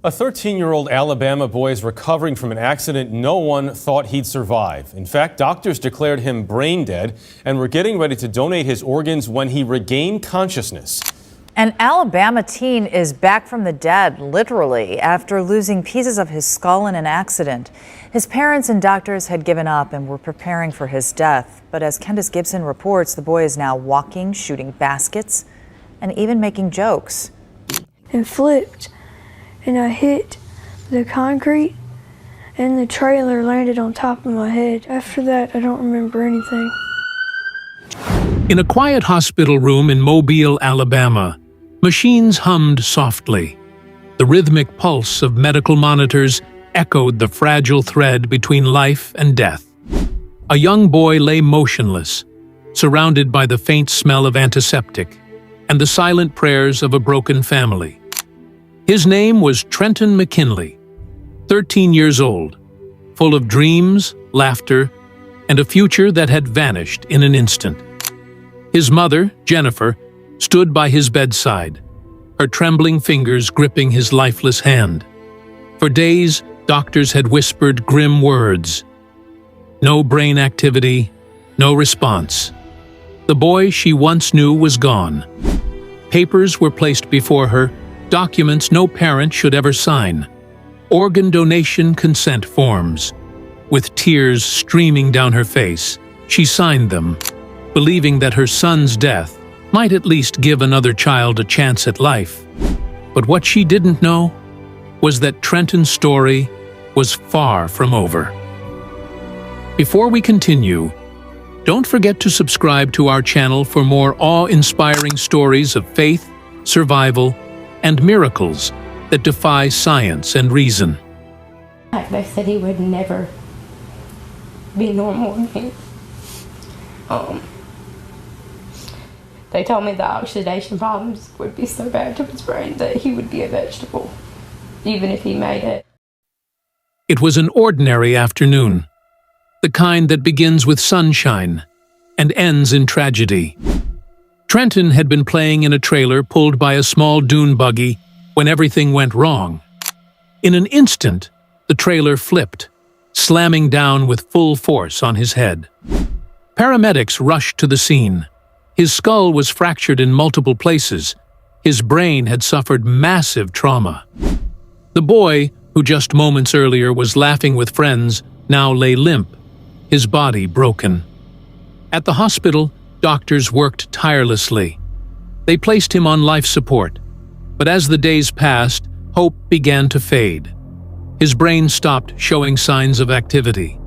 A 13-year-old Alabama boy is recovering from an accident no one thought he'd survive. In fact, doctors declared him brain dead and were getting ready to donate his organs when he regained consciousness. An Alabama teen is back from the dead, literally, after losing pieces of his skull in an accident. His parents and doctors had given up and were preparing for his death. But as Candace Gibson reports, the boy is now walking, shooting baskets, and even making jokes. And flipped, and I hit the concrete, and the trailer landed on top of my head. After that, I don't remember anything. In a quiet hospital room in Mobile, Alabama, machines hummed softly. The rhythmic pulse of medical monitors echoed the fragile thread between life and death. A young boy lay motionless, surrounded by the faint smell of antiseptic and the silent prayers of a broken family. His name was Trenton McKinley, 13 years old, full of dreams, laughter, and a future that had vanished in an instant. His mother, Jennifer, stood by his bedside, her trembling fingers gripping his lifeless hand. For days, doctors had whispered grim words. No brain activity, no response. The boy she once knew was gone. Papers were placed before her, documents no parent should ever sign. Organ donation consent forms. With tears streaming down her face, she signed them, believing that her son's death might at least give another child a chance at life. But what she didn't know was that Trenton's story was far from over. Before we continue, don't forget to subscribe to our channel for more awe-inspiring stories of faith, survival, and miracles that defy science and reason. They said he would never be normal again. They told me the oxidation problems would be so bad to his brain that he would be a vegetable, even if he made it. It was an ordinary afternoon, the kind that begins with sunshine and ends in tragedy. Trenton had been playing in a trailer pulled by a small dune buggy when everything went wrong. In an instant, the trailer flipped, slamming down with full force on his head. Paramedics rushed to the scene. His skull was fractured in multiple places. His brain had suffered massive trauma. The boy, who just moments earlier was laughing with friends, now lay limp, his body broken. At the hospital, doctors worked tirelessly. They placed him on life support, but as the days passed, hope began to fade. His brain stopped showing signs of activity.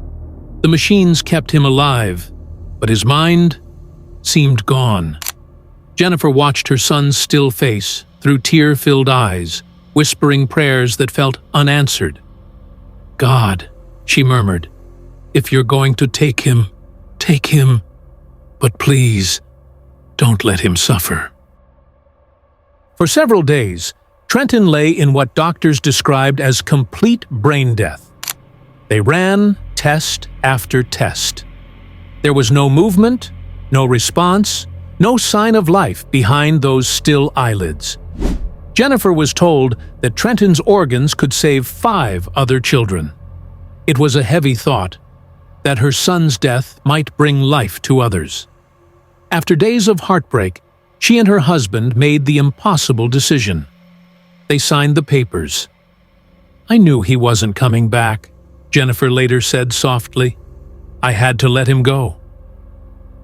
The machines kept him alive, but his mind seemed gone. Jennifer watched her son's still face through tear-filled eyes, whispering prayers that felt unanswered. "God," she murmured, "if you're going to take him, but please, don't let him suffer." For several days, Trenton lay in what doctors described as complete brain death. They ran test after test. There was no movement, no response, no sign of life behind those still eyelids. Jennifer was told that Trenton's organs could save 5 other children. It was a heavy thought that her son's death might bring life to others. After days of heartbreak, she and her husband made the impossible decision. They signed the papers. "I knew he wasn't coming back," Jennifer later said softly. "I had to let him go."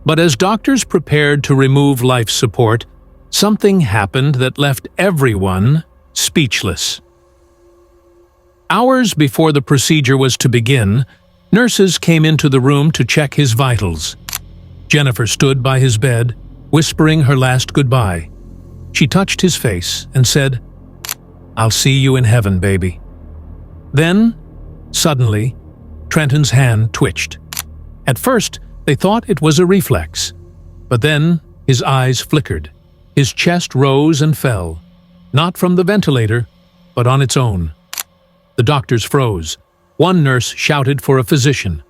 But as doctors prepared to remove life support, something happened that left everyone speechless. Hours before the procedure was to begin, nurses came into the room to check his vitals. Jennifer stood by his bed, whispering her last goodbye. She touched his face and said, "I'll see you in heaven, baby." Then, suddenly, Trenton's hand twitched. At first, they thought it was a reflex, but then his eyes flickered. His chest rose and fell, not from the ventilator, but on its own. The doctors froze. One nurse shouted for a physician.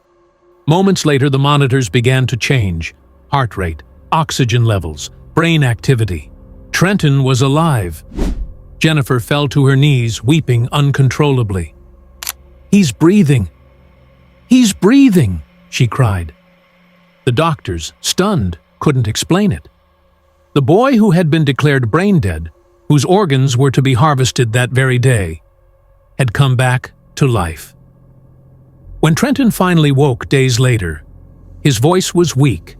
Moments later, the monitors began to change. Heart rate, oxygen levels, brain activity. Trenton was alive. Jennifer fell to her knees, weeping uncontrollably. "He's breathing! He's breathing!" she cried. The doctors, stunned, couldn't explain it. The boy who had been declared brain dead, whose organs were to be harvested that very day, had come back to life. When Trenton finally woke days later, his voice was weak,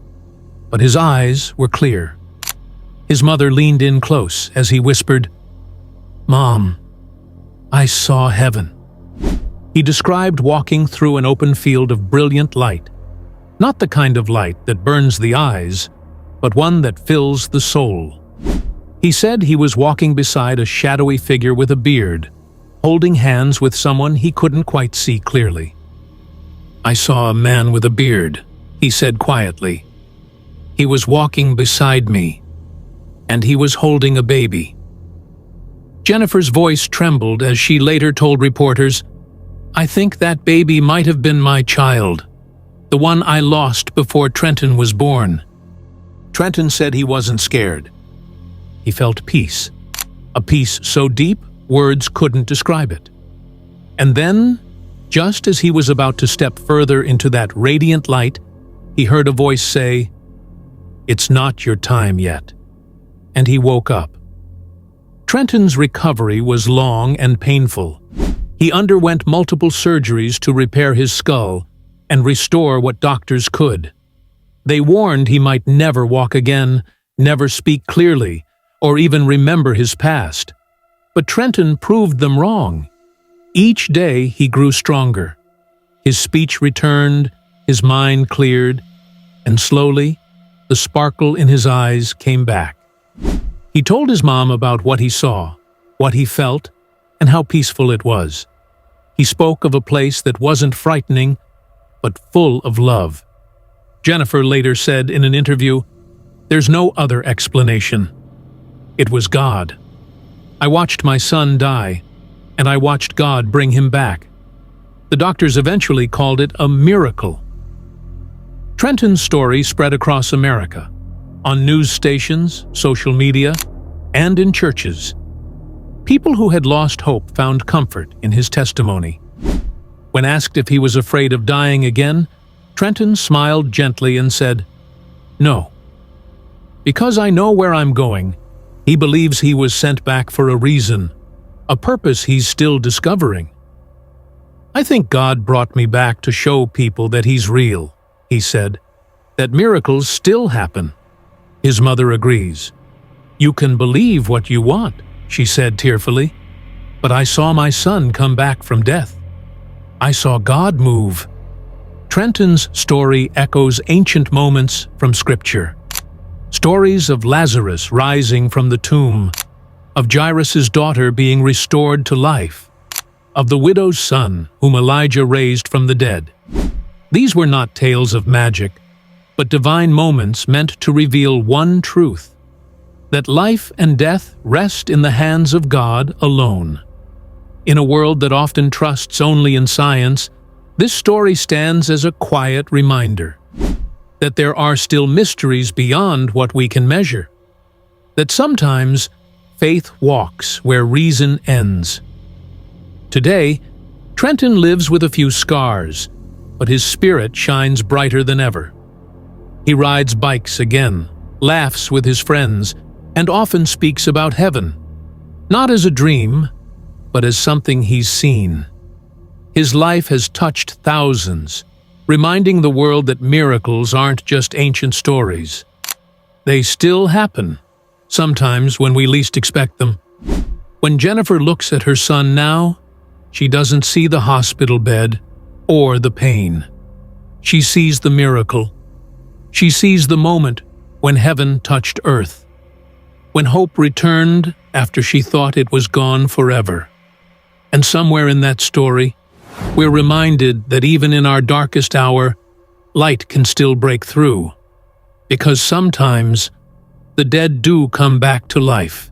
but his eyes were clear. His mother leaned in close as he whispered, "Mom, I saw heaven." He described walking through an open field of brilliant light, not the kind of light that burns the eyes, but one that fills the soul. He said he was walking beside a shadowy figure with a beard, holding hands with someone he couldn't quite see clearly. "I saw a man with a beard," he said quietly. "He was walking beside me, and he was holding a baby." Jennifer's voice trembled as she later told reporters, "I think that baby might have been my child, the one I lost before Trenton was born." Trenton said he wasn't scared. He felt peace, a peace so deep words couldn't describe it. And then, just as he was about to step further into that radiant light, he heard a voice say, "It's not your time yet." And he woke up. Trenton's recovery was long and painful. He underwent multiple surgeries to repair his skull and restore what doctors could. They warned he might never walk again, never speak clearly, or even remember his past. But Trenton proved them wrong. Each day he grew stronger. His speech returned, his mind cleared, and slowly, the sparkle in his eyes came back. He told his mom about what he saw, what he felt, and how peaceful it was. He spoke of a place that wasn't frightening, but full of love. Jennifer later said in an interview, "There's no other explanation. It was God. I watched my son die, and I watched God bring him back." The doctors eventually called it a miracle. Trenton's story spread across America, on news stations, social media, and in churches. People who had lost hope found comfort in his testimony. When asked if he was afraid of dying again, Trenton smiled gently and said, "No. Because I know where I'm going." He believes he was sent back for a reason, a purpose he's still discovering. "I think God brought me back to show people that He's real," he said, "that miracles still happen." His mother agrees. "You can believe what you want," she said tearfully, "but I saw my son come back from death. I saw God move." Trenton's story echoes ancient moments from Scripture. Stories of Lazarus rising from the tomb, of Jairus' daughter being restored to life, of the widow's son whom Elijah raised from the dead. These were not tales of magic, but divine moments meant to reveal one truth: that life and death rest in the hands of God alone. In a world that often trusts only in science, this story stands as a quiet reminder that there are still mysteries beyond what we can measure, that sometimes faith walks where reason ends. Today, Trenton lives with a few scars, but his spirit shines brighter than ever. He rides bikes again, laughs with his friends, and often speaks about heaven, not as a dream, but as something he's seen. His life has touched thousands, reminding the world that miracles aren't just ancient stories. They still happen, sometimes when we least expect them. When Jennifer looks at her son now, she doesn't see the hospital bed or the pain. She sees the miracle. She sees the moment when heaven touched earth, when hope returned after she thought it was gone forever. And somewhere in that story, we're reminded that even in our darkest hour, light can still break through, because sometimes the dead do come back to life.